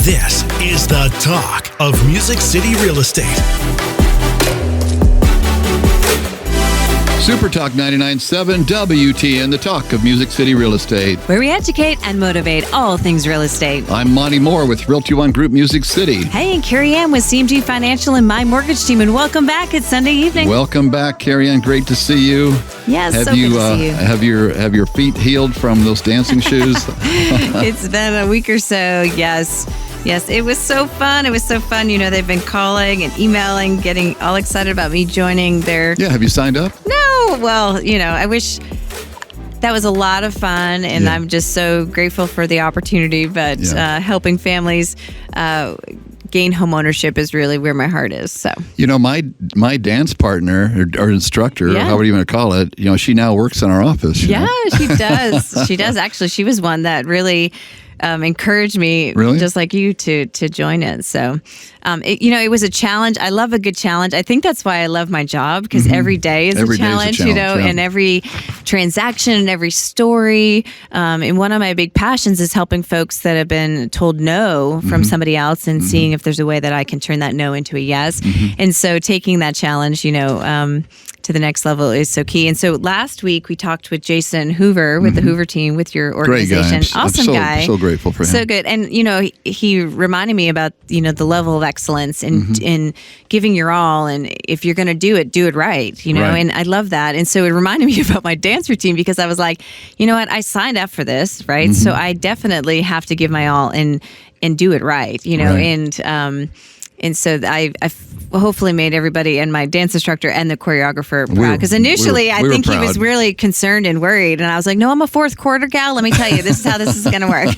This is the talk of Music City Real Estate. Super Talk 99.7 WTN, the talk of Music City Real Estate. Where we educate and motivate all things real estate. I'm Monty Mohr with Realty One Group Music City. Hey, and Carey Ann with CMG Financial and my mortgage team, and welcome back. It's Sunday evening. Welcome back, Carey Ann. Great to see you. Yes, so good to see you. Have your feet healed from those dancing shoes? It's been a week or so, yes. Yes, it was so fun. It was so fun. You know, they've been calling and emailing, getting all excited about me joining their... Yeah, have you signed up? No. Well, you know, I wish... That was a lot of fun, and I'm just so grateful for the opportunity. But helping families gain home ownership is really where my heart is. So, you know, my dance partner or instructor, however you want to call it, you know, she now works in our office. Yeah, she does. She does. Actually, she was one that really encouraged me, just like you, to join it. So, it was a challenge. I love a good challenge. I think that's why I love my job, because every day is a challenge, and every transaction and every story. And one of my big passions is helping folks that have been told no from somebody else and seeing if there's a way that I can turn that no into a yes. And so taking that challenge, to the next level is so key. And so last week we talked with Jason Hoover with the Hoover team, with your organization. Great guy. Awesome guy. So grateful for him. So good. And, he reminded me about, the level of excellence and in giving your all. And if you're going to do it right, and I love that. And so it reminded me about my dance routine, because I was like, you know what, I signed up for this, right? So I definitely have to give my all and do it right, and so I hopefully made everybody and my dance instructor and the choreographer proud. Because initially, I think he was really concerned and worried. And I was like, no, I'm a fourth quarter gal. Let me tell you, this is how this is going to work.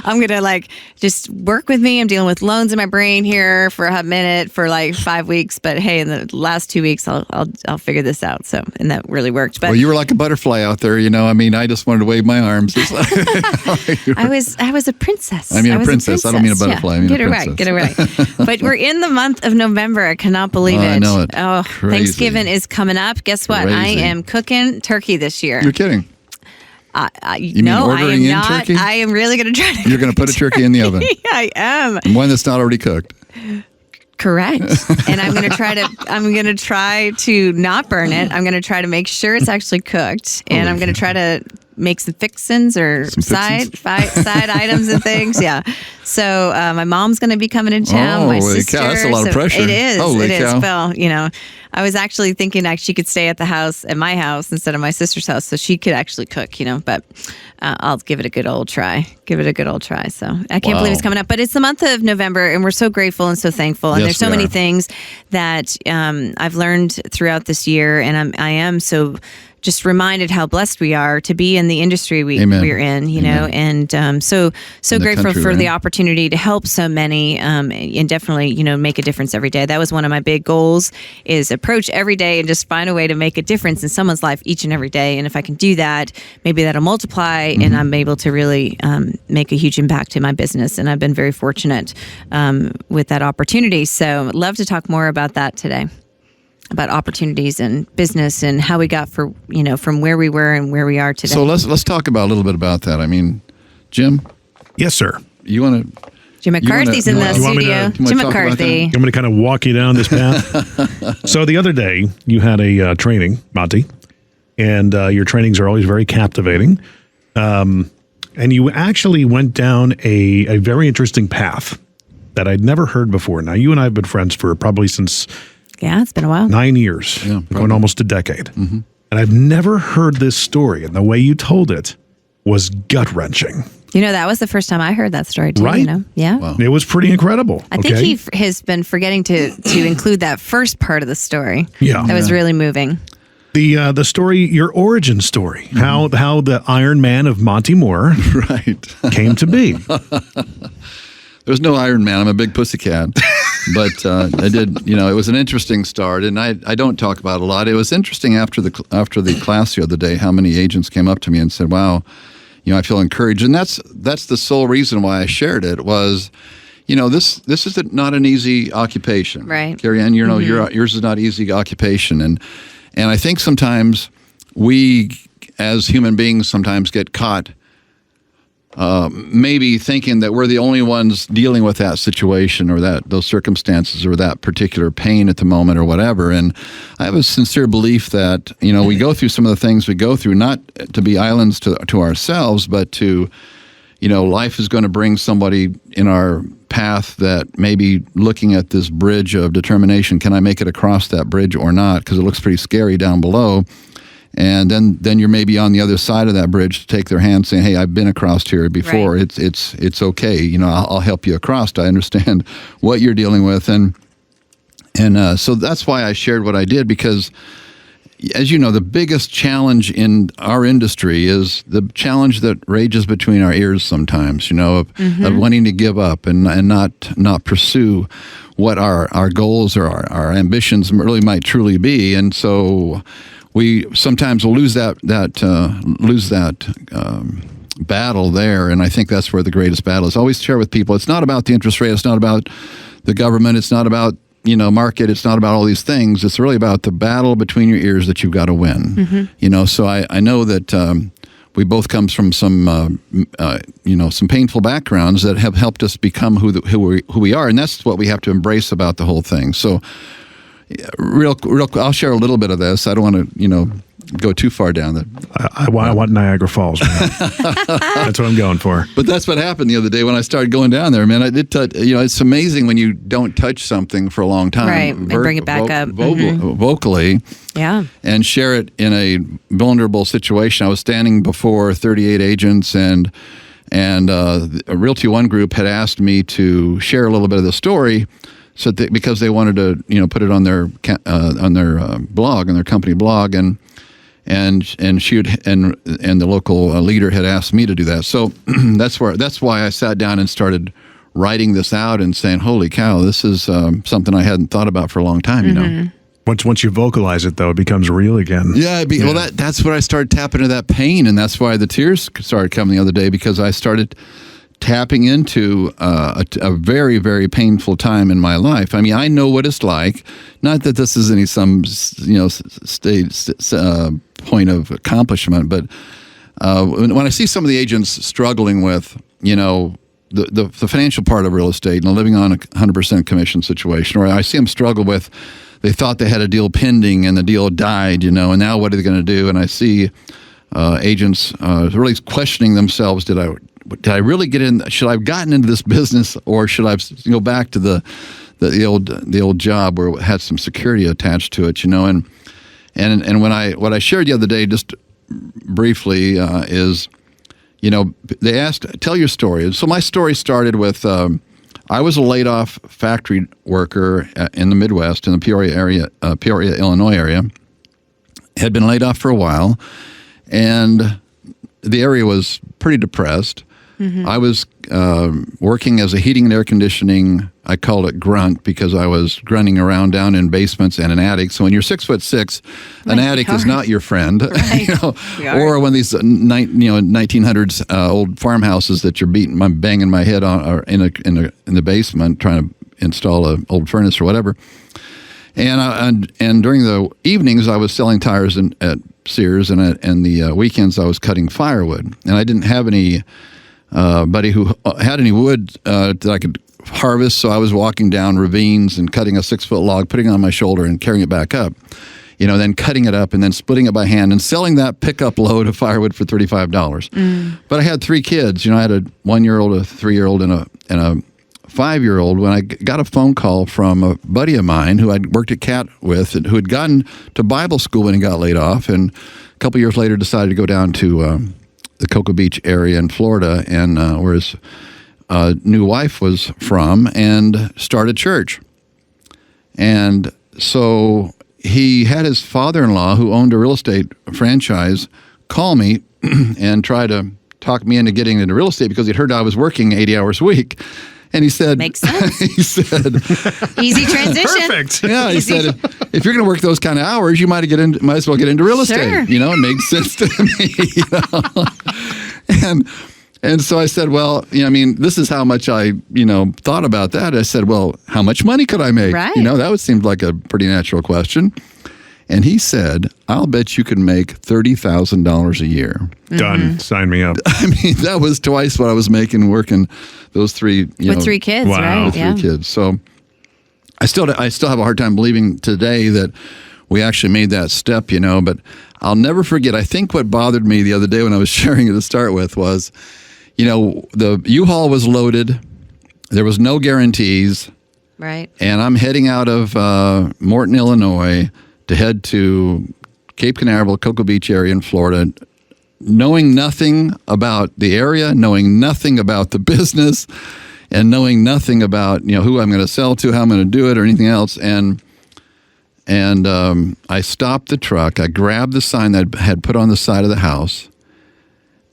I'm going to just work with me. I'm dealing with loans in my brain here for a minute for 5 weeks. But hey, in the last 2 weeks, I'll figure this out. So, and that really worked. But well, you were like a butterfly out there. I just wanted to wave my arms. I was a princess. I mean, a princess. I don't mean a butterfly. I mean Get it right. But we're in the month of November. I cannot believe it. I know it. Oh, Crazy. Thanksgiving is coming up. Guess what? Crazy. I am cooking turkey this year. You're kidding. You mean ordering in turkey? I am really going to try to. You're going to put a turkey in the oven. Yeah, I am. One that's not already cooked. Correct. And I'm going to try to not burn it. I'm going to try to make sure it's actually cooked. And I'm going to try to make some fixins or side items and things. Yeah. So my mom's going to be coming in town. My sister. Cow, that's a lot of pressure. It is. Holy cow. Well, I was actually thinking she could stay at my house instead of my sister's house, so she could actually cook. But I'll give it a good old try. So I can't believe it's coming up, but it's the month of November, and we're so grateful and so thankful. And there's so many things that I've learned throughout this year, and I am so just reminded how blessed we are to be in the industry we're in, and so grateful for the opportunity to help so many, and definitely, make a difference every day. That was one of my big goals, is approach every day and just find a way to make a difference in someone's life each and every day. And if I can do that, maybe that'll multiply, and I'm able to really make a huge impact in my business. And I've been very fortunate with that opportunity. So I'd love to talk more about that today, about opportunities and business and how we got from where we were and where we are today. So let's talk about a little bit about that. I mean, Jim? Yes, sir. You want to... Jim McCarthy's in the studio. Jim McCarthy. You want me to kind of walk you down this path? So the other day, you had a training, Monty, and your trainings are always very captivating. And you actually went down a very interesting path that I'd never heard before. Now, you and I have been friends for probably since... Yeah, it's been a while. 9 years, going almost a decade. And I've never heard this story, and the way you told it was gut-wrenching. That was the first time I heard that story too. Right? Yeah. Wow. It was pretty incredible. I think he has been forgetting to include that first part of the story. Yeah. That was really moving. The story, your origin story, how the Iron Man of Monty Mohr came to be. There's no Iron Man. I'm a big pussycat. But I did, it was an interesting start, and I don't talk about it a lot. It was interesting after the class the other day, how many agents came up to me and said, wow, I feel encouraged. And that's the sole reason why I shared it was, this is not an easy occupation. Right. Carey Ann, yours is not an easy occupation. And I think sometimes we, as human beings, sometimes get caught maybe thinking that we're the only ones dealing with that situation or those circumstances or that particular pain at the moment or whatever. And I have a sincere belief that, we go through some of the things we go through, not to be islands to ourselves, but to, life is going to bring somebody in our path that may be looking at this bridge of determination. Can I make it across that bridge or not? Because it looks pretty scary down below. And then you're maybe on the other side of that bridge to take their hand saying, hey, I've been across here before. Right. It's okay. I'll help you across. I understand what you're dealing with. And so that's why I shared what I did, because as you know, the biggest challenge in our industry is the challenge that rages between our ears sometimes, of wanting to give up and not pursue what our goals or our ambitions really might truly be. And so we sometimes will lose that battle there, and I think that's where the greatest battle is. I always share with people, it's not about the interest rate, it's not about the government, it's not about market, it's not about all these things. It's really about the battle between your ears that you've got to win. So I know that we both come from some painful backgrounds that have helped us become who we are, and that's what we have to embrace about the whole thing. So. Real, I'll share a little bit of this. I don't want to, go too far down that. I want Niagara Falls, man. That's what I'm going for. But that's what happened the other day when I started going down there, man. I did touch, it's amazing when you don't touch something for a long time. Right, and bring it back up. Vocally. Yeah. And share it in a vulnerable situation. I was standing before 38 agents and a Realty One group had asked me to share a little bit of the story. So because they wanted to, put it on their blog, on their company blog, and she and the local leader had asked me to do that. So that's why I sat down and started writing this out and saying, "Holy cow, this is something I hadn't thought about for a long time." Once you vocalize it, though, it becomes real again. Yeah, well, that's where I started tapping into that pain, and that's why the tears started coming the other day, because I started tapping into a very, very painful time in my life. I mean, I know what it's like. Not that this is some point of accomplishment, but when I see some of the agents struggling with, the financial part of real estate and living on a 100% commission situation, or I see them struggle with, they thought they had a deal pending and the deal died, and now what are they going to do? And I see agents really questioning themselves. Did I really get in? Should I have gotten into this business, or should I go back to the old job where it had some security attached to it? And what I shared the other day, just briefly, is they asked, tell your story. So my story started with I was a laid off factory worker in the Midwest, in the Peoria, Illinois area. Had been laid off for a while, and the area was pretty depressed. I was working as a heating and air conditioning, I called it grunt, because I was grunting around down in basements and an attic. So when you're 6'6", an attic is not your friend. Right. Or one of these 1900s old farmhouses that you're banging my head on, or in the basement trying to install an old furnace or whatever. And during the evenings, I was selling tires at Sears, and the weekends I was cutting firewood, and I didn't have any buddy who had any wood that I could harvest, so I was walking down ravines and cutting a 6-foot log, putting it on my shoulder and carrying it back up, then cutting it up and then splitting it by hand and selling that pickup load of firewood for $35. But I had 3 kids. I had a 1-year-old, a 3-year-old, and a 5-year-old when I got a phone call from a buddy of mine who I'd worked at CAT with, and who had gotten to Bible school when he got laid off, and a couple years later decided to go down to the Cocoa Beach area in Florida, and where his new wife was from, and started church. And so he had his father-in-law, who owned a real estate franchise, call me and try to talk me into getting into real estate because he'd heard I was working 80 hours a week. And he said, makes sense. He said, easy transition. Perfect. Yeah, he said, if you're going to work those kind of hours, you might as well get into real estate. It makes sense to me. And so I said, well, this is how much I, thought about that. I said, well, how much money could I make? Right. That would seem like a pretty natural question. And he said, I'll bet you can make $30,000 a year. Done. Sign me up. I mean, that was twice what I was making working those three. With 3 kids, Wow. right? With 3 kids. So I still have a hard time believing today that we actually made that step, but I'll never forget. I think what bothered me the other day when I was sharing it to start with was, the U-Haul was loaded. There was no guarantees. Right. And I'm heading out of Morton, Illinois to head to Cape Canaveral, Cocoa Beach area in Florida, knowing nothing about the area, knowing nothing about the business, and knowing nothing about, who I'm going to sell to, how I'm going to do it, or anything else. And I stopped the truck. I grabbed the sign that I had put on the side of the house,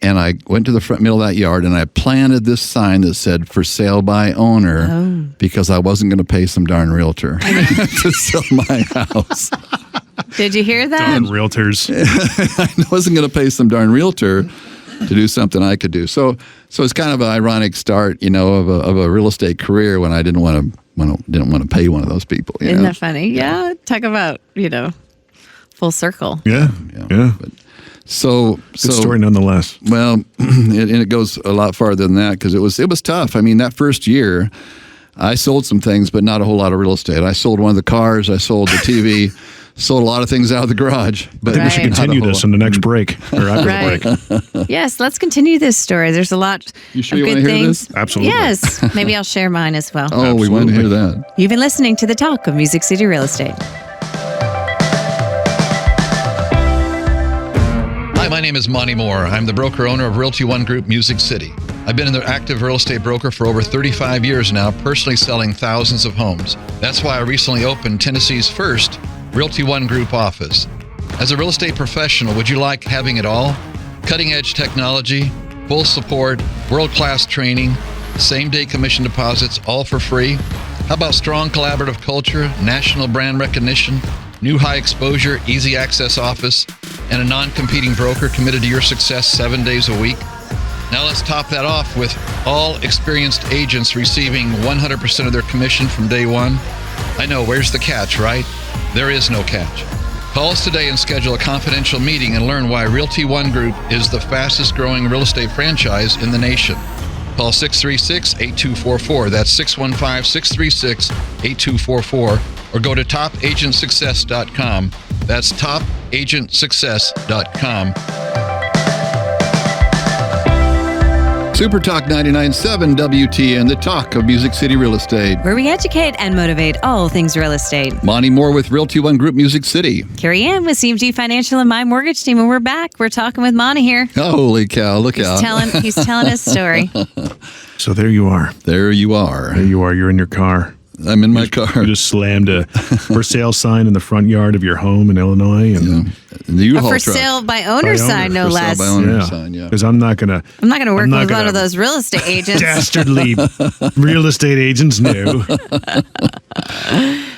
and I went to the front middle of that yard, and I planted this sign that said, "For sale by owner," because I wasn't going to pay some darn realtor to sell my house. Did you hear that? Darn realtors. I wasn't going to pay some darn realtor to do something I could do. So it's kind of an ironic start, of a real estate career when I didn't want to pay one of those people. Isn't that funny? Yeah. Talk about, full circle. Yeah. But so Good story nonetheless. Well, it goes a lot farther than that because it was tough. I mean, that first year, I sold some things, but not a whole lot of real estate. I sold one of the cars. I sold the TV. Sold a lot of things out of the garage. But I think we should continue this in the next break or after the break. Yes, let's continue this story. There's a lot You sure of you good want to hear things. this? Absolutely. Yes. Maybe I'll share mine as well. Oh, we want to hear that. You've been listening to The Talk of Music City Real Estate. Hi, my name is Monty Mohr. I'm the broker-owner of Realty One Group Music City. I've been an active real estate broker for over 35 years now, personally selling thousands of homes. That's why I recently opened Tennessee's first Realty One Group office. As a real estate professional, would you like having it all? Cutting-edge technology, full support, world-class training, same-day commission deposits, all for free? How about strong collaborative culture, national brand recognition, new high exposure, easy access office, and a non-competing broker committed to your success 7 days a week? Now let's top that off with all experienced agents receiving 100% of their commission from day one. I know, where's the catch, right? There is no catch. Call us today and schedule a confidential meeting and learn why Realty One Group is the fastest growing real estate franchise in the nation. Call 636-8244. That's 615-636-8244. Or go to topagentsuccess.com. That's topagentsuccess.com. Super Talk 99.7 WTN, the talk of Music City Real Estate. Where we educate and motivate all things real estate. Monty Mohr with Realty One Group Music City. Carey Ann with CMG Financial and My Mortgage Team, and we're back. We're talking with Monty here. Holy cow, look out. He's telling his story. So there you are. There you are. There you are. You're in your car. I'm in my car. You just slammed a for sale sign in the front yard of your home in Illinois. And The A U-Haul for truck. sale by owner sign, no For sale less. by owner sign, yeah. Because I'm not going to. I'm not going to work with one gonna of those real estate agents. Dastardly real estate agents knew.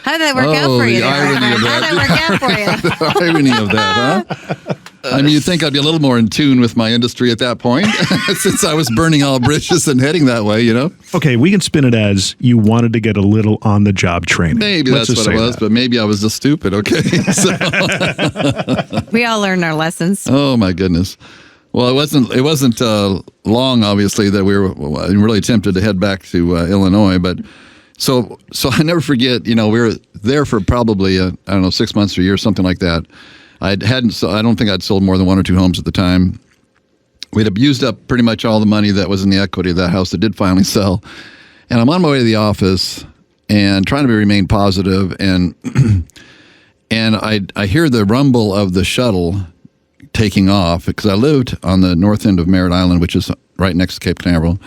How did that work out for you? the irony of How that. did that work out for you? The irony of that, huh? I mean, you'd think I'd be a little more in tune with my industry at that point, since I was burning all bridges and heading that way, Okay, we can spin it as you wanted to get a little on-the-job training. Maybe Let's that's just what it say was, that. but maybe I was just stupid, okay? So, We all learned our lessons. oh, my goodness. Well, it wasn't long, obviously, that we were really tempted to head back to Illinois, but so I never forget, we were there for probably, 6 months or a year, something like that. I don't think I'd sold more than 1 or 2 homes at the time. We'd used up pretty much all the money that was in the equity of that house that did finally sell. And I'm on my way to the office and trying to remain positive, and and I hear the rumble of the shuttle taking off because I lived on the north end of Merritt Island, which is right next to Cape Canaveral.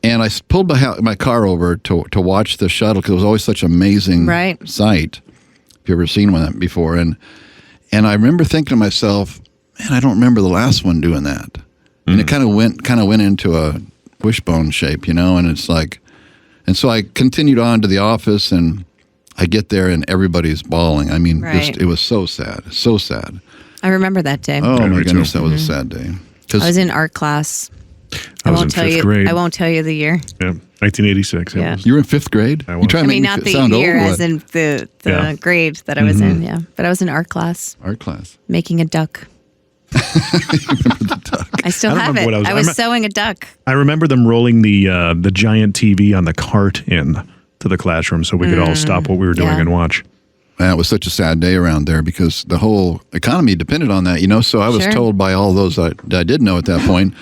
And I pulled my car over to watch the shuttle because it was always such an amazing sight. If you've ever seen one before. And I remember thinking to myself, man, I don't remember the last one doing that. And it kind of went into a wishbone shape, and it's like, and so I continued on to the office, and I get there and everybody's bawling. I mean, it was so sad, I remember that day. Oh my me goodness, too. that was a sad day. I was in art class. I was in fifth grade. I won't tell you the year. Yeah, 1986. Yeah. You were in fifth grade? I was. You're trying to make not me the sound year, old. as in the Yeah. grade that I was in. Yeah, but I was in art class Art class. making a duck. I still I don't have remember it. what I was sewing a duck. I remember them rolling the giant TV on the cart in to the classroom so we could all stop what we were doing Yeah. and watch. Man, it was such a sad day around there because the whole economy depended on that, So I was Sure. told by all those that I did know at that point,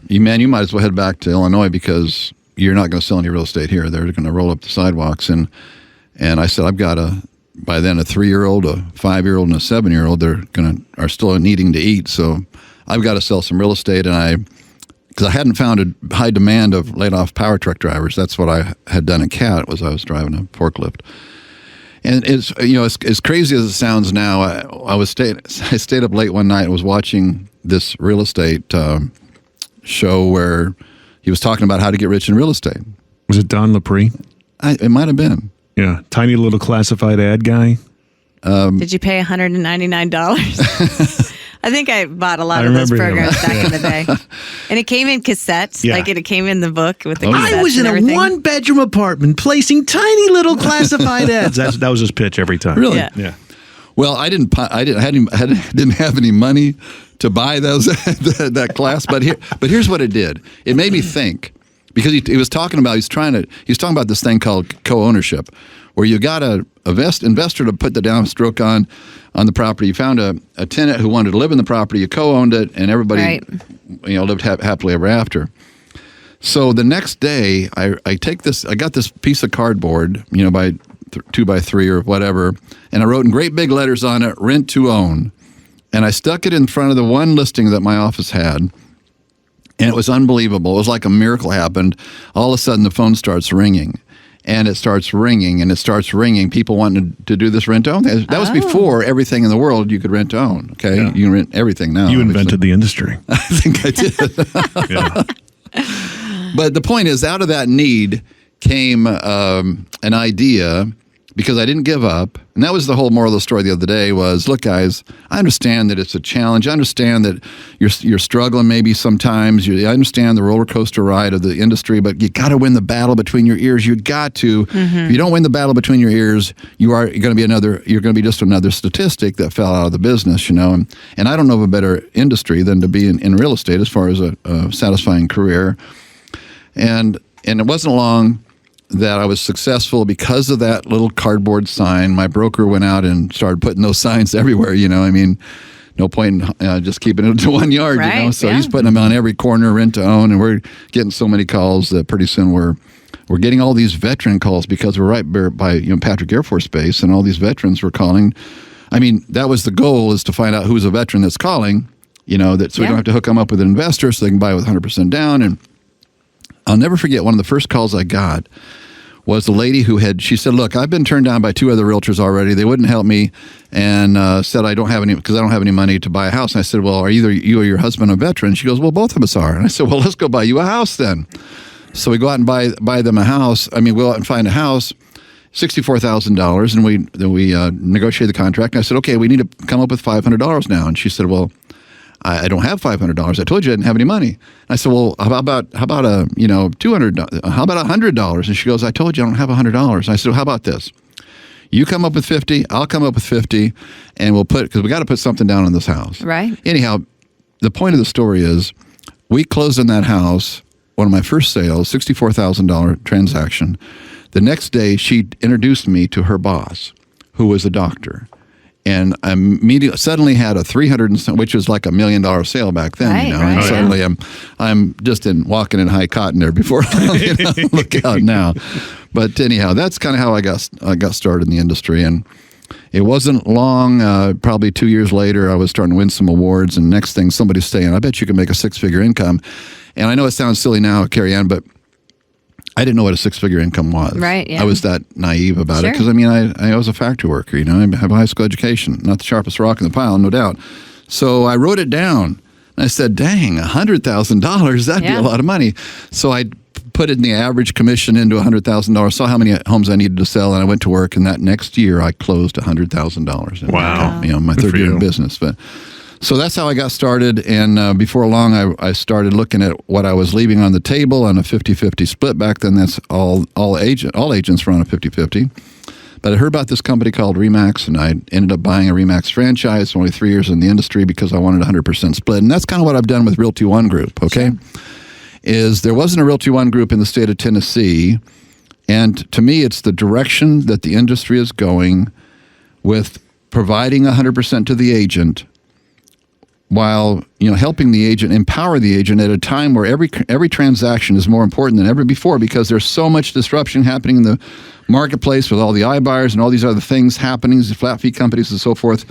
you might as well head back to Illinois because you're not going to sell any real estate here. They're going to roll up the sidewalks. And I said, I've got by then a 3-year-old, a 5-year-old, and a 7-year-old. Are still needing to eat. So I've got to sell some real estate. And because I hadn't found a high demand of laid off power truck drivers. That's what I had done in CAT I was driving a forklift. And it's as crazy as it sounds now. I stayed up late one night and was watching this real estate show where he was talking about how to get rich in real estate. Was it Don Lepre? It might have been. Yeah, tiny little classified ad guy. Did you pay $199? I think I bought a lot of those remember him. programs back in the day. And it came in cassettes. Yeah. Like it came in the book with the Oh, cassettes yeah. I was in and a everything. 1-bedroom apartment placing tiny little classified ads. That was his pitch every time. Really? Yeah. Yeah. Well, I didn't have any money to buy those that class, but here's what it did. It made me think because he was talking about this thing called co-ownership, where you got a investor to put the downstroke on the property. You found a tenant who wanted to live in the property. You co-owned it, and everybody Right. lived happily ever after. So the next day, I got this piece of cardboard, by 2 by 3 or whatever, and I wrote in great big letters on it, rent to own. And I stuck it in front of the one listing that my office had, and it was unbelievable. It was like a miracle happened. All of a sudden, the phone starts ringing, and it starts ringing, and it starts ringing. People wanting to do this rent to own. That was before everything in the world you could rent to own. Okay, Yeah. You can rent everything now. You obviously. invented the industry. I think I did. Yeah. But the point is, out of that need came an idea, because I didn't give up. And that was the whole moral of the story the other day was, look, guys, I understand that it's a challenge. I understand that you're struggling maybe sometimes. I understand the roller coaster ride of the industry, but you got to win the battle between your ears. You got to. If you don't win the battle between your ears, you're going to be just another statistic that fell out of the business, And I don't know of a better industry than to be in real estate as far as a satisfying career. And it wasn't long that I was successful because of that little cardboard sign. My broker went out and started putting those signs everywhere, No point in just keeping it to 1 yard, Right, So yeah. he's putting them on every corner, rent to own, and we're getting so many calls that pretty soon we're getting all these veteran calls because we're right by Patrick Air Force Base, and all these veterans were calling. I mean, that was the goal, is to find out who's a veteran that's calling, so we don't have to hook them up with an investor so they can buy with 100% down. And I'll never forget, one of the first calls I got was the lady she said, look, I've been turned down by 2 other realtors already. They wouldn't help me, and said I don't have any money to buy a house. And I said, well, are either you or your husband a veteran? She goes, well, both of us are. And I said, well, let's go buy you a house then. So we go out and buy them a house. I mean, we'll go out and find a house, $64,000, and we negotiated the contract. And I said, okay, we need to come up with $500 now. And she said, well, I don't have $500. I told you I didn't have any money. And I said, well, how about $200? How about $100? And she goes, I told you I don't have $100. And I said, well, how about this? You come up with 50, I'll come up with 50, and because we got to put something down on this house. Right. Anyhow, the point of the story is, we closed on that house, one of my first sales, $64,000 transaction. The next day, she introduced me to her boss, who was a doctor. And I suddenly had a 300, which was like $1 million sale back then, Right, And right. suddenly I'm just walking in high cotton there before look out now. But anyhow, that's kind of how I got started in the industry. And it wasn't long, probably 2 years later, I was starting to win some awards. And next thing, somebody's saying, I bet you can make a 6-figure income. And I know it sounds silly now, Carey Ann, but I didn't know what a 6-figure income was. Right, yeah. I was that naive about it Sure. because, I was a factory worker, I have a high school education, not the sharpest rock in the pile, no doubt. So I wrote it down, and I said, dang, $100,000, that'd be Yeah. a lot of money. So I put in the average commission into $100,000, saw how many homes I needed to sell, and I went to work, and that next year I closed $100,000. Wow. My Good third for year you. in business. But So that's how I got started, and before long, I started looking at what I was leaving on the table on a 50-50 split. Back then, that's all agents were on a 50-50. But I heard about this company called Remax, and I ended up buying a Remax franchise, only 3 years in the industry because I wanted a 100% split. And that's kind of what I've done with Realty One Group, okay? Sure. There wasn't a Realty One Group in the state of Tennessee, and to me, it's the direction that the industry is going with providing 100% to the agent, while helping the agent, empower the agent at a time where every transaction is more important than ever before, because there's so much disruption happening in the marketplace with all the iBuyers and all these other things happening, the flat fee companies and so forth.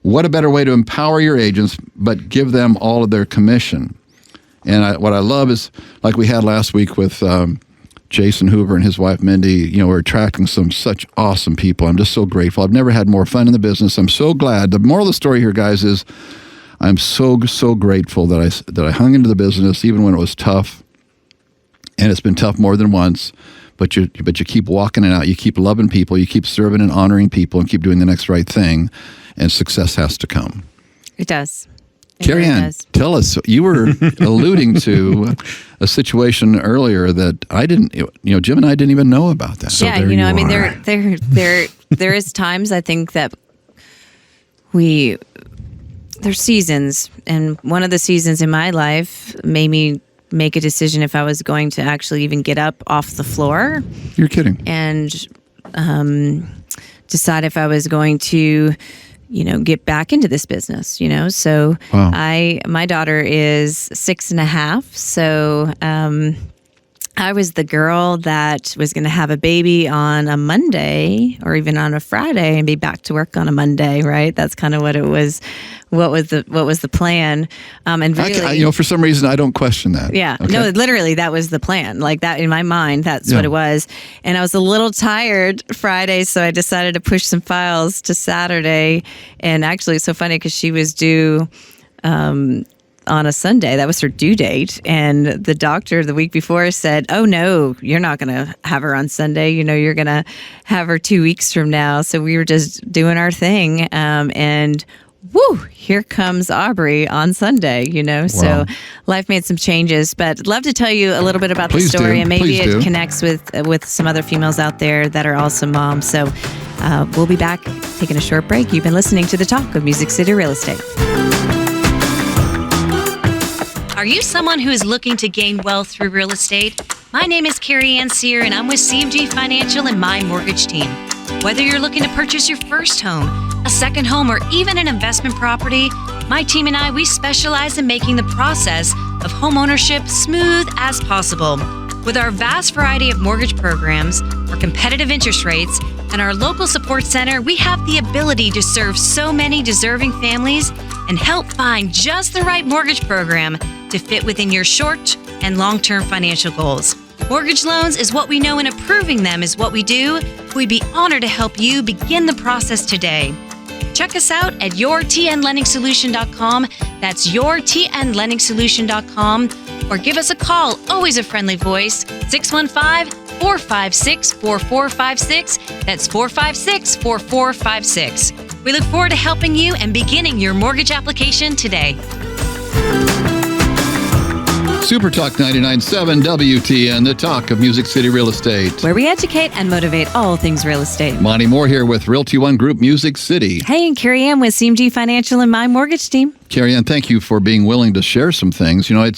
What a better way to empower your agents, but give them all of their commission. And what I love is, like we had last week with Jason Hoover and his wife Mindy, we're attracting such awesome people. I'm just so grateful. I've never had more fun in the business. I'm so glad. The moral of the story here, guys, is I'm so grateful that I hung into the business even when it was tough, and it's been tough more than once. But you keep walking it out. You keep loving people. You keep serving and honoring people, and keep doing the next right thing, and success has to come. It does. Carey Ann, tell us. You were alluding to a situation earlier that I didn't. Jim and I didn't even know about that. So I mean, there is times I think that there's seasons, and one of the seasons in my life made me make a decision if I was going to actually even get up off the floor. You're kidding. And decide if I was going to, get back into this business, So wow. My daughter is 6.5, so I was the girl that was going to have a baby on a Monday or even on a Friday and be back to work on a Monday, right? That's kind of what it was. What was the plan? And really, for some reason, I don't question that. Yeah, okay? No, literally, that was the plan. Like that in my mind, that's what it was. And I was a little tired Friday, so I decided to push some files to Saturday. And actually, it's so funny because she was due on a Sunday. That was her due date. And the doctor the week before said, "Oh no, you're not going to have her on Sunday. You're going to have her 2 weeks from now." So we were just doing our thing. And woo, here comes Aubrey on Sunday, Wow. So life made some changes, but I'd love to tell you a little bit about the story, and maybe it connects with some other females out there that are also moms. So we'll be back taking a short break. You've been listening to The Talk of Music City Real Estate. Are you someone who is looking to gain wealth through real estate? My name is Carey Ann and I'm with CMG Financial and my mortgage team. Whether you're looking to purchase your first home, a second home, or even an investment property, my team and we specialize in making the process of home ownership smooth as possible. With our vast variety of mortgage programs, our competitive interest rates, and our local support center, we have the ability to serve so many deserving families and help find just the right mortgage program to fit within your short and long-term financial goals. Mortgage loans is what we know, and approving them is what we do. We'd be honored to help you begin the process today. Check us out at yourtnlendingsolution.com. That's yourtnlendingsolution.com. Or give us a call, always a friendly voice, 615-456-4456. That's 456-4456. We look forward to helping you and beginning your mortgage application today. Super Talk 99.7 WTN, the talk of Music City Real Estate. Where we educate and motivate all things real estate. Monty Mohr here with Realty One Group Music City. Hey, and Carey Ann with CMG Financial and my mortgage team. Carey Ann, thank you for being willing to share some things. I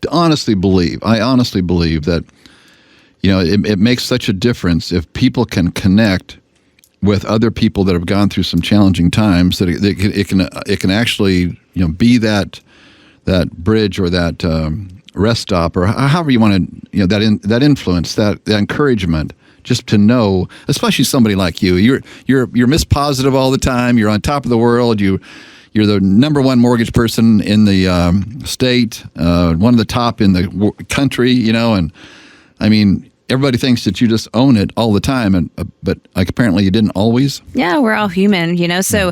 honestly believe that, it makes such a difference if people can connect with other people that have gone through some challenging times, that it can actually, be that bridge or that rest stop, or however you want to, that influence, that encouragement, just to know, especially somebody like you. You're Miss Positive all the time. You're on top of the world. You're the number one mortgage person in the state, one of the top in the country. And I mean, everybody thinks that you just own it all the time, and but like apparently you didn't always. Yeah, we're all human, So,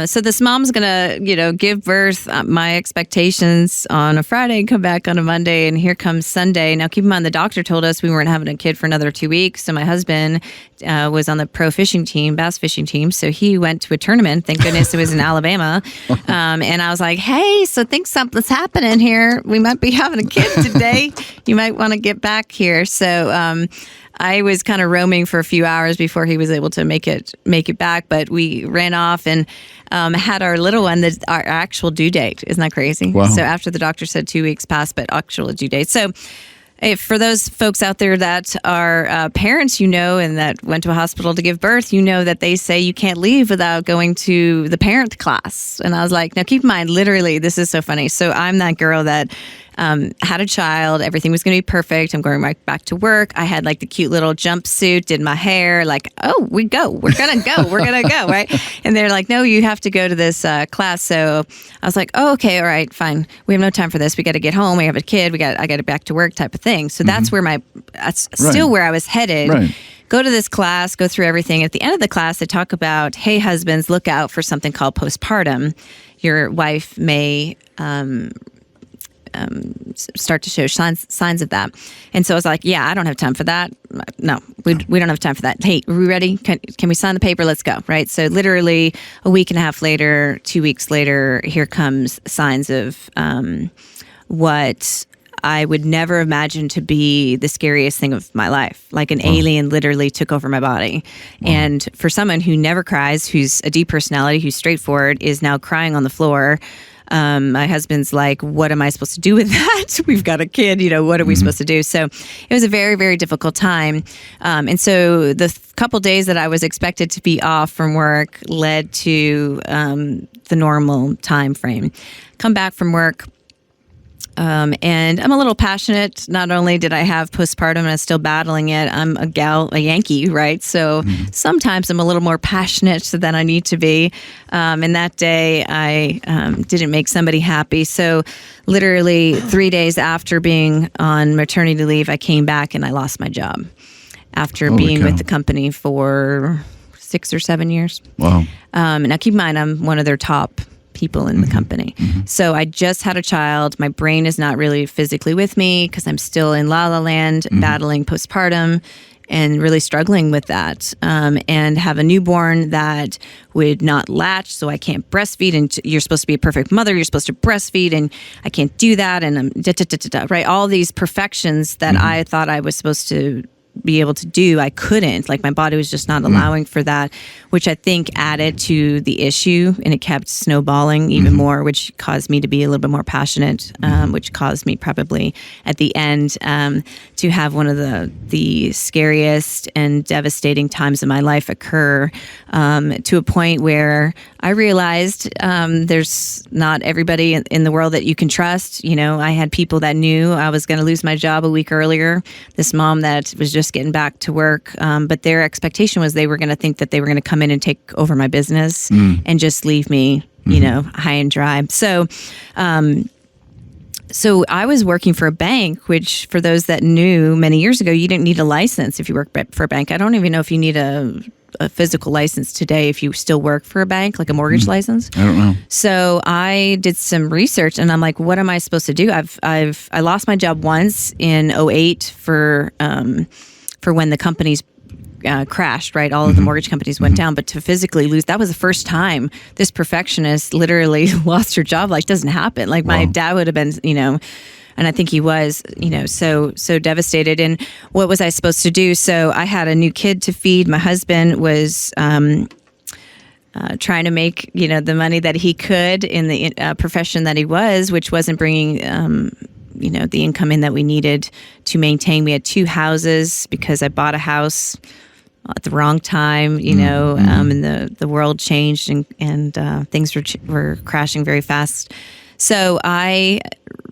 so this mom's gonna, give birth. My expectations on a Friday, come back on a Monday, and here comes Sunday. Now, keep in mind, the doctor told us we weren't having a kid for another 2 weeks. So my husband was on the pro fishing team, bass fishing team. So he went to a tournament. Thank goodness it was in Alabama. And I was like, hey, so think something's happening here. We might be having a kid today. You might want to get back here. So I was kind of roaming for a few hours before he was able to make it back. But we ran off and had our little one, our actual due date. Isn't that crazy? Wow. So after the doctor said 2 weeks passed, but actual due date. So for those folks out there that are parents, and that went to a hospital to give birth, that they say you can't leave without going to the parent class. And I was like, now keep in mind, literally, this is so funny. So I'm that girl that had a child. Everything was going to be perfect. I'm going right back to work. I had like the cute little jumpsuit, did my hair, like, oh, we're going to go, right? And they're like, no, you have to go to this class. So I was like, oh, okay, all right, fine. We have no time for this. We got to get home. We have a kid. I got to back to work type of thing. So that's where that's still where I was headed. Right. Go to this class, go through everything. At the end of the class, they talk about, hey, husbands, look out for something called postpartum. Your wife may start to show signs of that. And so I was like, yeah, I don't have time for that. No, we don't have time for that. Hey, are we ready? Can we sign the paper? Let's go. Right. So literally a week and a half later, 2 weeks later, here comes signs of what I would never imagine to be the scariest thing of my life. Like an alien literally took over my body. And for someone who never cries, who's a deep personality, who's straightforward, is now crying on the floor. My husband's like, what am I supposed to do with that? We've got a kid, what are we supposed to do? So it was a very, very difficult time. And so the couple days that I was expected to be off from work led to the normal time frame. Come back from work. And I'm a little passionate. Not only did I have postpartum and I'm still battling it, I'm a Yankee, right? So sometimes I'm a little more passionate than I need to be. And that day I didn't make somebody happy. So literally 3 days after being on maternity leave, I came back and I lost my job after being with the company for 6 or 7 years. Wow. Now keep in mind, I'm one of their top people in the company. So I just had a child. My brain is not really physically with me because I'm still in La La Land, battling postpartum and really struggling with that. And have a newborn that would not latch, so I can't breastfeed. And you're supposed to be a perfect mother. You're supposed to breastfeed, and I can't do that. And I'm right? All these perfections that I thought I was supposed to be able to do, I couldn't. Like my body was just not allowing for that, which I think added to the issue, and it kept snowballing even more, which caused me to be a little bit more passionate, which caused me probably at the end to have one of the scariest and devastating times of my life occur, to a point where I realized there's not everybody in the world that you can trust. I had people that knew I was going to lose my job a week earlier. This mom that was just getting back to work, but their expectation was they were going to think that they were going to come in and take over my business and just leave me, high and dry. So I was working for a bank, which for those that knew many years ago, you didn't need a license if you work for a bank. I don't even know if you need a physical license today if you still work for a bank, like a mortgage license. I don't know. So I did some research and I'm like, what am I supposed to do? I lost my job once in 2008 for when the companies crashed, right? All of the mortgage companies went down, but to physically lose, that was the first time this perfectionist literally lost her job. Like, doesn't happen. Like my dad would have been, and I think he was, so devastated. And what was I supposed to do? So I had a new kid to feed. My husband was trying to make, the money that he could in the profession that he was, which wasn't bringing, the income in that we needed to maintain. We had 2 houses because I bought a house at the wrong time, and the world changed and things were crashing very fast. So I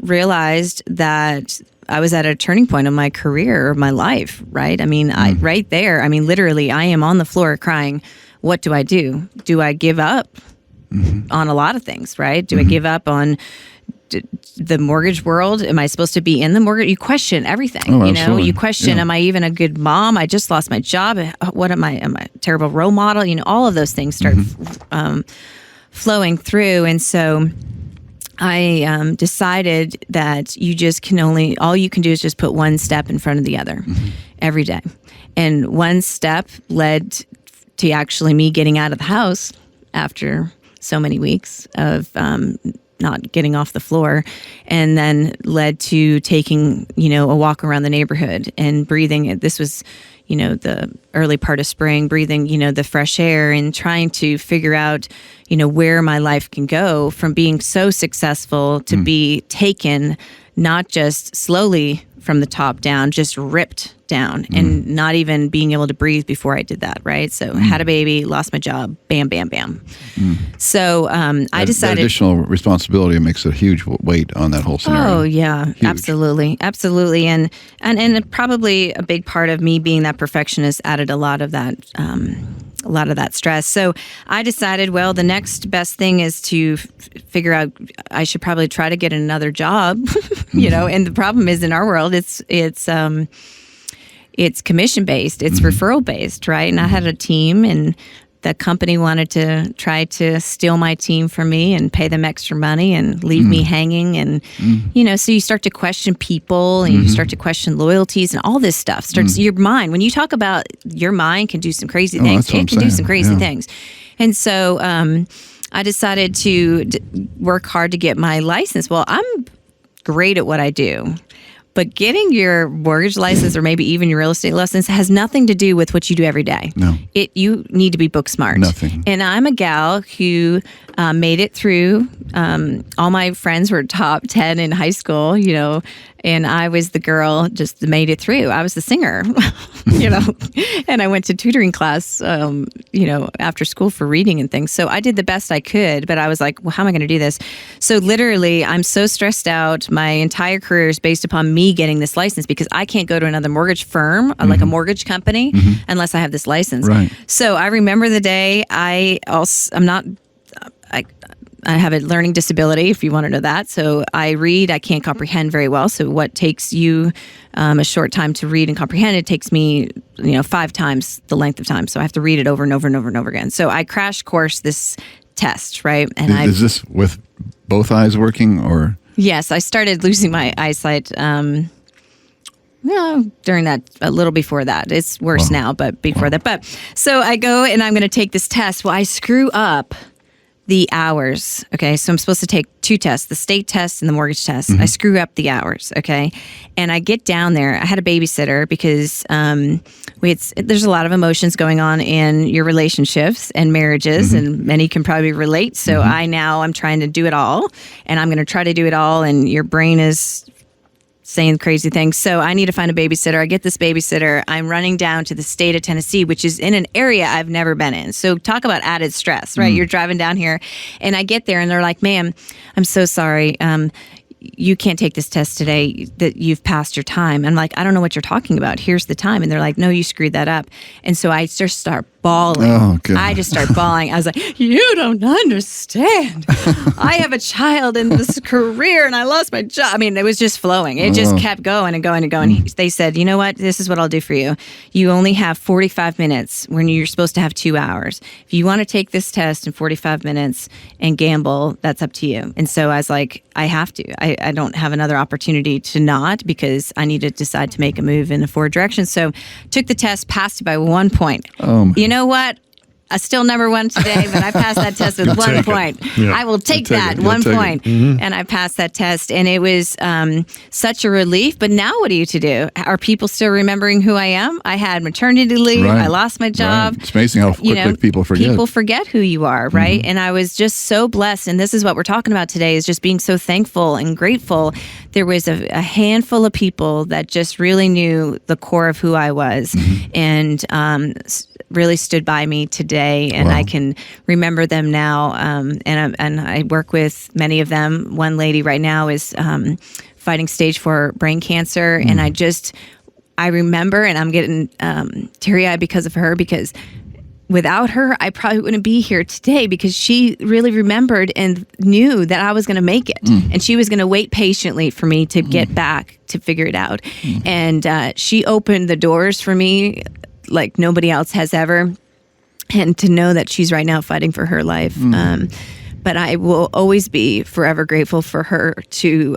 realized that I was at a turning point in my career, my life, right? I mean, right there, literally, I am on the floor crying. What do I do? Do I give up on a lot of things, right? Do I give up on the mortgage world? Am I supposed to be in the mortgage? You question everything. Oh, you know, absolutely. you question, am I even a good mom? I just lost my job. What am I? Am I a terrible role model? You know, all of those things start flowing through. And so I decided that all you can do is just put one step in front of the other every day. And one step led to actually me getting out of the house after so many weeks of not getting off the floor, and then led to taking, a walk around the neighborhood and breathing. This was, the early part of spring, breathing, the fresh air and trying to figure out, where my life can go from being so successful to be taken, not just slowly from the top down, just ripped down and not even being able to breathe before I did that. Right. So had a baby, lost my job, bam, bam, bam. So I decided that additional responsibility makes a huge weight on that whole scenario. Oh yeah, huge. Absolutely. And probably a big part of me being that perfectionist added a lot of that stress. So I decided, well, the next best thing is to figure out I should probably try to get another job, and the problem is in our world, it's commission based, it's referral based, right? And I had a team, and the company wanted to try to steal my team from me and pay them extra money and leave me hanging. And, so you start to question people and you start to question loyalties and all this stuff starts your mind. When you talk about your mind can do some crazy things, it can do some crazy things. And so I decided to work hard to get my license. Well, I'm great at what I do. But getting your mortgage license or maybe even your real estate license has nothing to do with what you do every day. No. You need to be book smart. Nothing. And I'm a gal who made it through. All my friends were top 10 in high school, and I was the girl just made it through. I was the singer, and I went to tutoring class, after school for reading and things. So I did the best I could, but I was like, well, how am I going to do this? So literally, I'm so stressed out. My entire career is based upon me getting this license because I can't go to another mortgage firm, like a mortgage company, unless I have this license. Right. So I remember the day I have a learning disability, if you want to know that. So I read, I can't comprehend very well. So what takes you a short time to read and comprehend, it takes me, 5 times the length of time. So I have to read it over and over and over and over again. So I crash course this test, right? And is this with both eyes working or? Yes, I started losing my eyesight during that, a little before that. It's worse now, but before that. But so I go and I'm going to take this test. Well, I screw up the hours. Okay, so I'm supposed to take 2 tests, the state test and the mortgage test. I screw up the hours. Okay, and I get down there. I had a babysitter because there's a lot of emotions going on in your relationships and marriages, and many can probably relate. So I'm trying to do it all, and I'm going to try to do it all, and your brain is saying crazy things. So I need to find a babysitter. I get this babysitter. I'm running down to the state of Tennessee, which is in an area I've never been in. So talk about added stress, right? You're driving down here and I get there and they're like, ma'am, I'm so sorry. You can't take this test today, that you've passed your time. I'm like, I don't know what you're talking about. Here's the time. And they're like, no, you screwed that up. And so I just start bawling. Oh, God. I just start bawling. I was like, you don't understand. I have a child in this career and I lost my job. I mean, it was just flowing. It just kept going and going and going. They said, you know what? This is what I'll do for you. You only have 45 minutes when you're supposed to have 2 hours. If you want to take this test in 45 minutes and gamble, that's up to you. And so I was like, I have to. I don't have another opportunity to not, because I need to decide to make a move in a forward direction. So took the test, passed it by 1 point. You know what? I still never won today, but I passed that test with 1 point. Yeah. I will take that 1 point. And I passed that test. And it was such a relief. But now what are you to do? Are people still remembering who I am? I had maternity leave. Right. I lost my job. Right. It's amazing how quickly people forget. People forget who you are, right? And I was just so blessed. And this is what we're talking about today, is just being so thankful and grateful. There was a handful of people that just really knew the core of who I was and really stood by me today. And I can remember them now. And I work with many of them. One lady right now is fighting stage 4 brain cancer. And I remember, and I'm getting teary-eyed because of her, because without her, I probably wouldn't be here today because she really remembered and knew that I was going to make it. And she was going to wait patiently for me to get back to figure it out. And she opened the doors for me like nobody else has ever. And to know that she's right now fighting for her life. But I will always be forever grateful for her to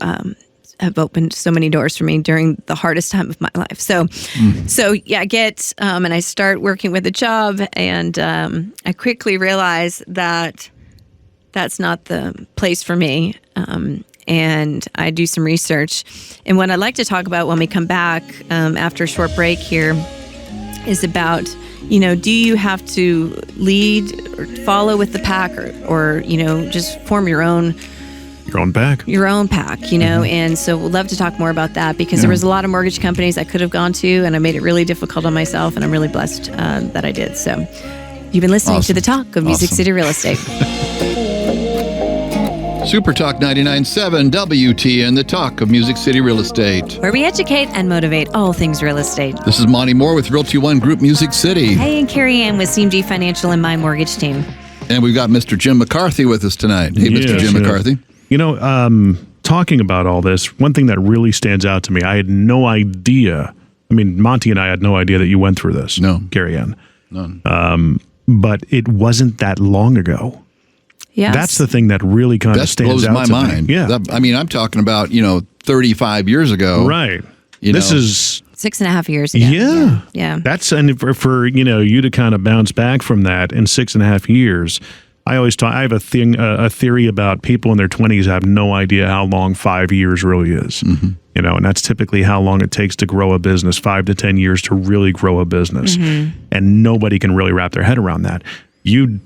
have opened so many doors for me during the hardest time of my life. So yeah, I get, and I start working with a job, and I quickly realize that that's not the place for me. And I do some research. And what I'd like to talk about when we come back after a short break here is about, do you have to lead or follow with the pack or just form your own pack, and so we'd love to talk more about that because there was a lot of mortgage companies I could have gone to, and I made it really difficult on myself, and I'm really blessed that I did. So you've been listening to The Talk of Music City Real Estate. Super Talk 99.7 WTN, The Talk of Music City Real Estate. Where we educate and motivate all things real estate. This is Monty Mohr with Realty One Group Music City. Hey, and Carey Ann with CMG Financial and my mortgage team. And we've got Mr. Jim McCarthy with us tonight. Hey, Mr. Jim McCarthy. Talking about all this, one thing that really stands out to me, I had no idea. I mean, Monty and I had no idea that you went through this. No. Carey Ann. None. But it wasn't that long ago. Yes. That's the thing that really kind of stands out my to mind. me. Yeah. I'm talking about, 35 years ago. Right. This is 6.5 years ago. Yeah. Yeah. That's, and for you to kind of bounce back from that in 6.5 years, I always talk, I have a theory about people in their 20s have no idea how long 5 years really is. And that's typically how long it takes to grow a business, 5 to 10 years to really grow a business. And nobody can really wrap their head around that. You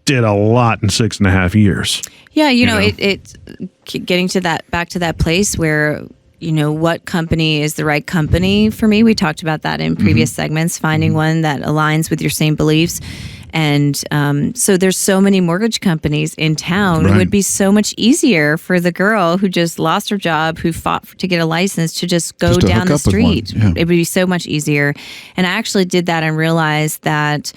did a lot in 6.5 years. Yeah, it's getting to that, back to that place where, what company is the right company for me. We talked about that in previous segments, finding one that aligns with your same beliefs. And so there's so many mortgage companies in town. It would be so much easier for the girl who just lost her job, who fought to get a license, to just go down the street. Yeah. It would be so much easier. And I actually did that and realized that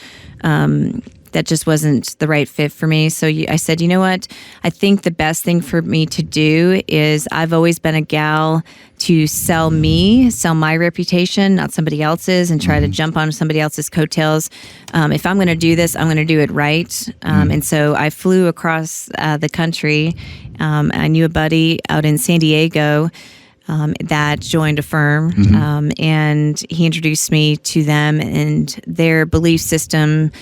that just wasn't the right fit for me. So I said, you know what? I think the best thing for me to do is, I've always been a gal to sell my reputation, not somebody else's, and try to jump on somebody else's coattails. If I'm going to do this, I'm going to do it right. And so I flew across the country. I knew a buddy out in San Diego that joined a firm, and he introduced me to them, and their belief system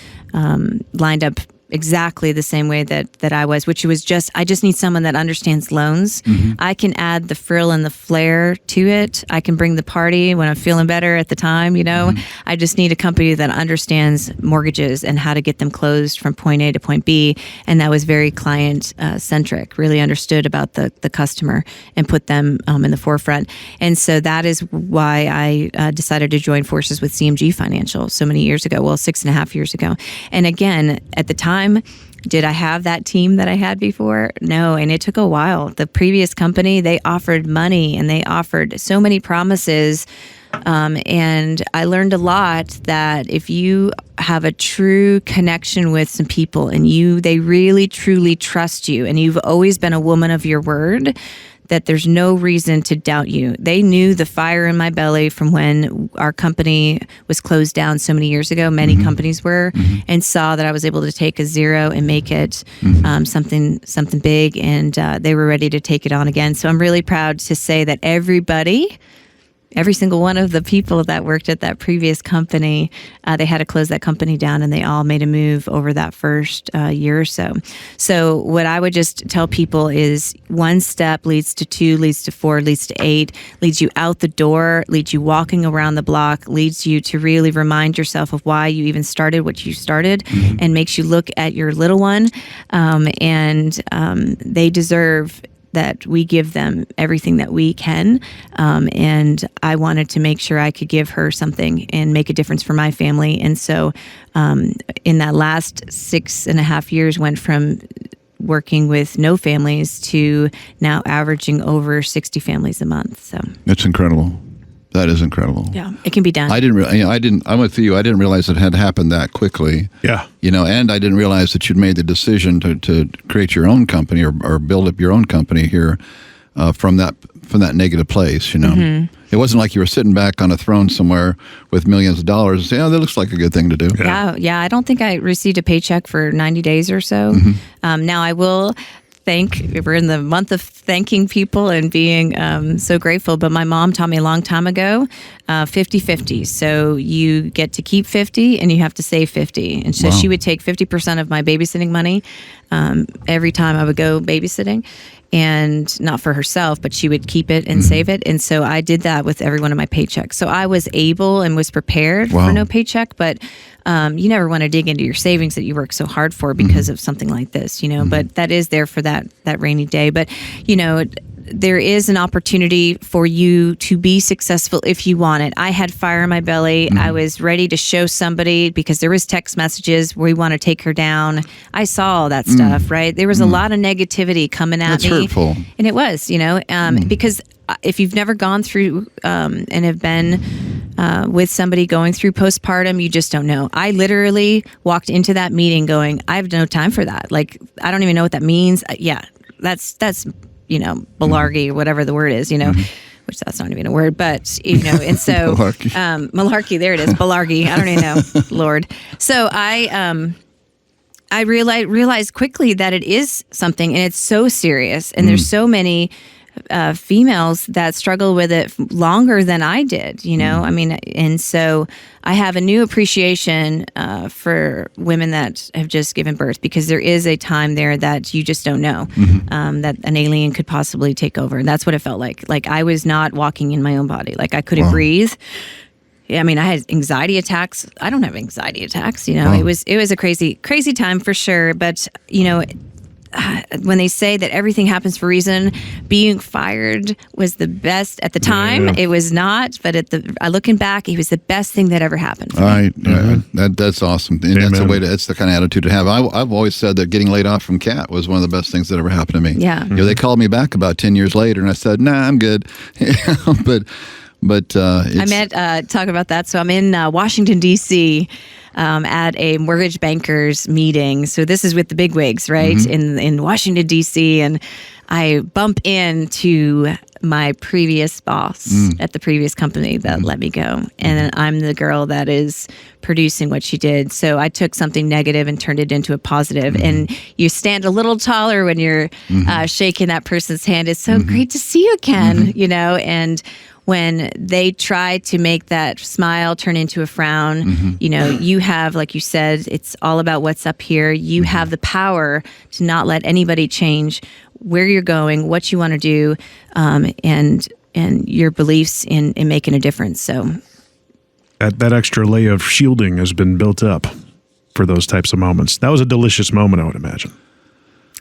lined up exactly the same way that I was, which was I just need someone that understands loans. I can add the frill and the flair to it. I can bring the party when I'm feeling better at the time, I just need a company that understands mortgages and how to get them closed from point A to point B. And that was very client centric, really understood about the customer and put them in the forefront. And so that is why I decided to join forces with CMG Financial so many years ago, 6.5 years ago. And again, at the time, did I have that team that I had before? No, and it took a while. The previous company, they offered money and they offered so many promises, and I learned a lot that if you have a true connection with some people and they really truly trust you, and you've always been a woman of your word, that there's no reason to doubt you. They knew the fire in my belly from when our company was closed down so many years ago. Many companies were, and saw that I was able to take a zero and make it something big, and they were ready to take it on again. So I'm really proud to say that every single one of the people that worked at that previous company, they had to close that company down, and they all made a move over that first year or so. So what I would just tell people is, one step leads to 2, leads to 4, leads to 8, leads you out the door, leads you walking around the block, leads you to really remind yourself of why you even started what you started, and makes you look at your little one. And they deserve that we give them everything that we can. And I wanted to make sure I could give her something and make a difference for my family. And so in that last 6.5 years, went from working with no families to now averaging over 60 families a month. So that's incredible. That is incredible. Yeah, it can be done. I'm with you. I didn't realize it had happened that quickly. Yeah. And I didn't realize that you'd made the decision to create your own company or build up your own company here from that negative place. Mm-hmm. It wasn't like you were sitting back on a throne somewhere with millions of dollars and saying, "Oh, that looks like a good thing to do." Yeah. I don't think I received a paycheck for 90 days or so. Mm-hmm. Now I will we're in the month of thanking people and being so grateful. But my mom taught me a long time ago, 50-50. So you get to keep 50 and you have to save 50. And so she would take 50% of my babysitting money every time I would go babysitting. And not for herself, but she would keep it and save it. And so I did that with every one of my paychecks. So I was able and was prepared for no paycheck, but you never want to dig into your savings that you work so hard for because of something like this, but that is there for that rainy day. But, there is an opportunity for you to be successful if you want it. I had fire in my belly. I was ready to show somebody because there was text messages, we want to take her down. I saw all that stuff, right? There was a lot of negativity coming at me. That's hurtful. And it was, because if you've never gone through and have been with somebody going through postpartum, you just don't know. I literally walked into that meeting going, I have no time for that. Like, I don't even know what that means. Yeah, that's malarkey or whatever the word is, which that's not even a word, but, and so, malarkey, there it is, malarkey, I don't even know, Lord. So I realized quickly that it is something and it's so serious and there's so many females that struggle with it longer than I did, and so I have a new appreciation for women that have just given birth because there is a time there that you just don't know that an alien could possibly take over. And that's what it felt like. Like I was not walking in my own body. Like I couldn't breathe. I mean, I had anxiety attacks. I don't have anxiety attacks. It was a crazy time for sure. But, when they say that everything happens for a reason, being fired was the best at the time. It was not, but looking back, it was the best thing that ever happened. All right, that's awesome, and that's the kind of attitude to have. I've always said that getting laid off from CAT was one of the best things that ever happened to me. Yeah, they called me back about 10 years later, and I said, "Nah, I'm good." But I met talk about that. So I'm in Washington D.C. At a mortgage bankers meeting. So this is with the bigwigs, right? In Washington D.C. And I bump into my previous boss at the previous company that let me go, and I'm the girl that is producing what she did. So I took something negative and turned it into a positive. And you stand a little taller when you're shaking that person's hand. It's so great to see you, Ken. And when they try to make that smile turn into a frown, you have, like you said, it's all about what's up here. You have the power to not let anybody change where you're going, what you want to do, and your beliefs in making a difference. So that extra layer of shielding has been built up for those types of moments. That was a delicious moment, I would imagine.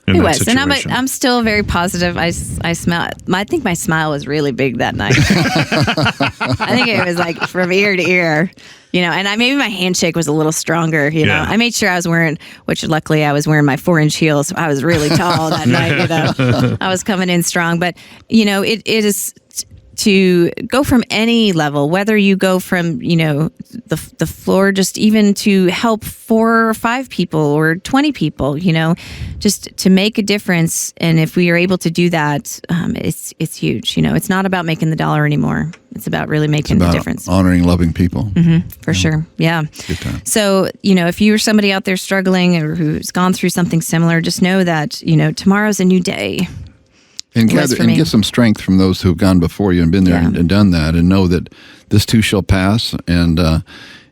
It was, situation. And I'm still very positive. I smell. I think my smile was really big that night. I think it was like from ear to ear, And maybe my handshake was a little stronger. I made sure I was wearing, which luckily I was wearing my 4-inch heels. So I was really tall that night. I was coming in strong. But it is to go from any level, whether you go from, the floor, just even to help 4 or 5 people or 20 people, just to make a difference. And if we are able to do that, it's huge. It's not about making the dollar anymore. It's about really making the difference. Honoring, loving people. For sure. Yeah. Good time. So, if you're somebody out there struggling or who's gone through something similar, just know that, tomorrow's a new day. And get some strength from those who've gone before you and been there and done that, and know that this too shall pass. And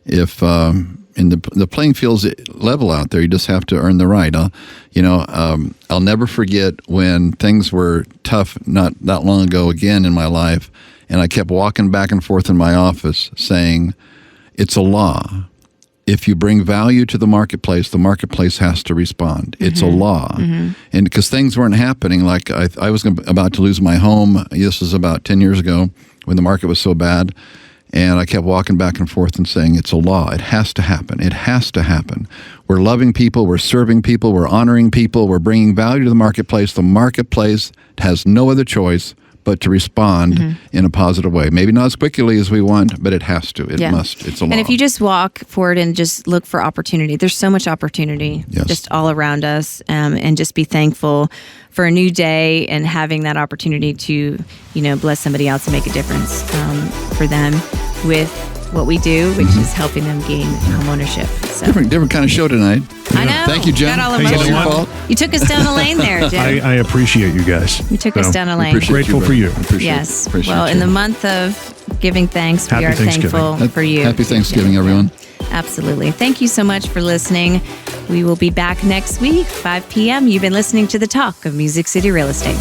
if the playing field's level out there, you just have to earn the right. I'll never forget when things were tough not that long ago again in my life, and I kept walking back and forth in my office saying, "It's a law. If you bring value to the marketplace has to respond. It's a law." And because things weren't happening, like I was about to lose my home. This was about 10 years ago when the market was so bad. And I kept walking back and forth and saying, it's a law. It has to happen. It has to happen. We're loving people. We're serving people. We're honoring people. We're bringing value to the marketplace. The marketplace has no other choice but to respond in a positive way. Maybe not as quickly as we want, but it has to. It must. It's a law. And if you just walk forward and just look for opportunity, there's so much opportunity just all around us, and just be thankful for a new day and having that opportunity to, bless somebody else and make a difference for them with what we do, which is helping them gain home ownership. So. Different kind of show tonight. I know. Thank you, Jen. Got all It's emotional. your fault. You took us down a lane there, Jim. I appreciate you guys. You took us down a lane. Grateful for you. Yes. Well, in the month of giving thanks, we are thankful for you. Happy Thanksgiving, everyone. Absolutely. Thank you so much for listening. We will be back next week, 5 p.m. You've been listening to The Talk of Music City Real Estate.